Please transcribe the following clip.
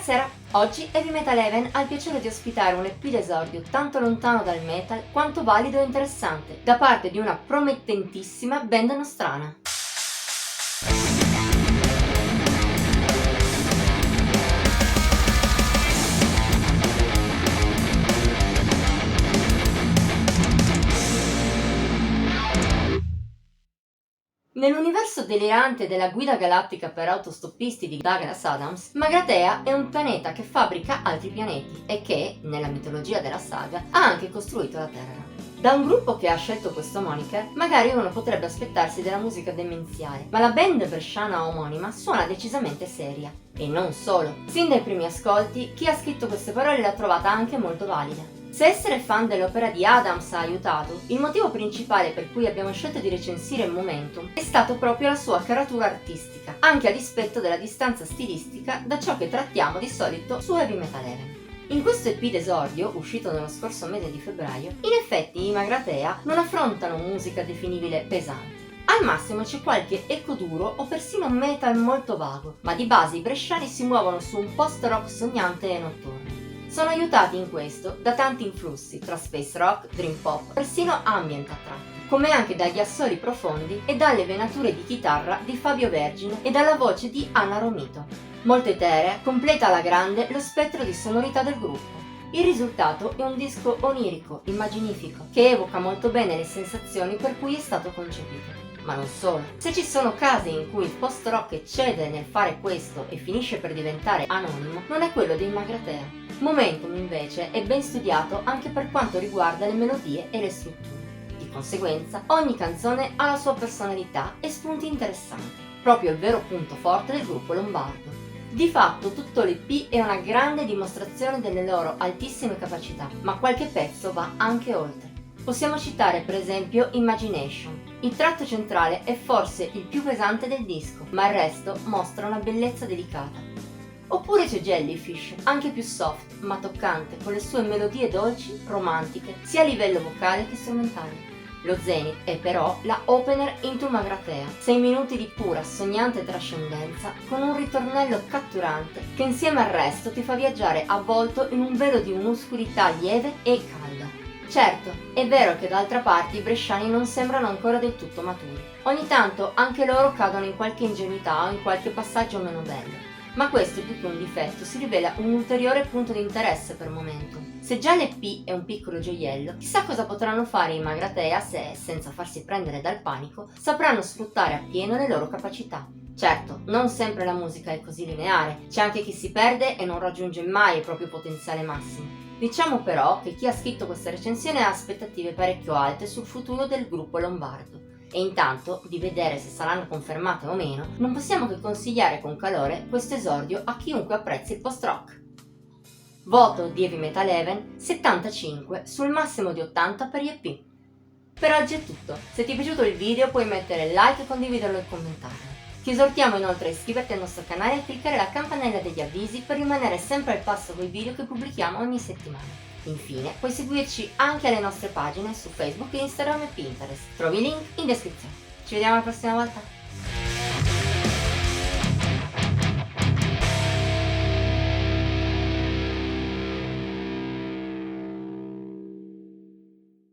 Buonasera, oggi Heavy Metal Even ha il piacere di ospitare un EP d'esordio tanto lontano dal metal quanto valido e interessante, da parte di una promettentissima band nostrana. Nell'universo delirante della guida galattica per autostoppisti di Douglas Adams, Magrathea è un pianeta che fabbrica altri pianeti e che, nella mitologia della saga, ha anche costruito la Terra. Da un gruppo che ha scelto questo moniker, magari uno potrebbe aspettarsi della musica demenziale, ma la band bresciana omonima suona decisamente seria. E non solo. Sin dai primi ascolti, chi ha scritto queste parole l'ha trovata anche molto valida. Se essere fan dell'opera di Adams ha aiutato, il motivo principale per cui abbiamo scelto di recensire Momentum è stato proprio la sua caratura artistica, anche a dispetto della distanza stilistica da ciò che trattiamo di solito su Heavy Metal Even. In questo EP d'esordio, uscito nello scorso mese di febbraio, in effetti i Magrathea non affrontano musica definibile pesante. Al massimo c'è qualche eco duro o persino metal molto vago, ma di base i bresciani si muovono su un post-rock sognante e notturno. Sono aiutati in questo da tanti influssi, tra space rock, dream pop, persino ambient a tratti, come anche dagli assoli profondi e dalle venature di chitarra di Fabio Vergine e dalla voce di Anna Romito. Molto eterea, completa alla grande lo spettro di sonorità del gruppo. Il risultato è un disco onirico, immaginifico, che evoca molto bene le sensazioni per cui è stato concepito. Ma non solo. Se ci sono casi in cui il post-rock eccede nel fare questo e finisce per diventare anonimo, non è quello dei Magrathea. Momentum invece è ben studiato anche per quanto riguarda le melodie e le strutture. Di conseguenza, ogni canzone ha la sua personalità e spunti interessanti, proprio il vero punto forte del gruppo lombardo. Di fatto tutto l'EP è una grande dimostrazione delle loro altissime capacità, ma qualche pezzo va anche oltre. Possiamo citare per esempio Imagination. Il tratto centrale è forse il più pesante del disco, ma il resto mostra una bellezza delicata. Oppure c'è Jellyfish, anche più soft, ma toccante, con le sue melodie dolci, romantiche, sia a livello vocale che strumentale. Lo zenith è però la opener Into Magrathea, 6 minuti di pura, sognante trascendenza, con un ritornello catturante che insieme al resto ti fa viaggiare avvolto in un velo di un'oscurità lieve e calda. Certo, è vero che d'altra parte i bresciani non sembrano ancora del tutto maturi. Ogni tanto anche loro cadono in qualche ingenuità o in qualche passaggio meno bello. Ma questo più che un difetto si rivela un ulteriore punto di interesse per Momentum. Se già l'EP è un piccolo gioiello, chissà cosa potranno fare i Magrathea se, senza farsi prendere dal panico, sapranno sfruttare appieno le loro capacità. Certo, non sempre la musica è così lineare, c'è anche chi si perde e non raggiunge mai il proprio potenziale massimo. Diciamo però che chi ha scritto questa recensione ha aspettative parecchio alte sul futuro del gruppo lombardo. E intanto, di vedere se saranno confermate o meno, non possiamo che consigliare con calore questo esordio a chiunque apprezzi il post-rock. Voto di Heavy Metal Even 75 sul massimo di 80 per gli EP. Per oggi è tutto, se ti è piaciuto il video puoi mettere like, condividerlo e commentarlo. Ti esortiamo inoltre a iscriverti al nostro canale e a cliccare la campanella degli avvisi per rimanere sempre al passo con i video che pubblichiamo ogni settimana. Infine, puoi seguirci anche alle nostre pagine su Facebook, Instagram e Pinterest. Trovi i link in descrizione. Ci vediamo la prossima volta!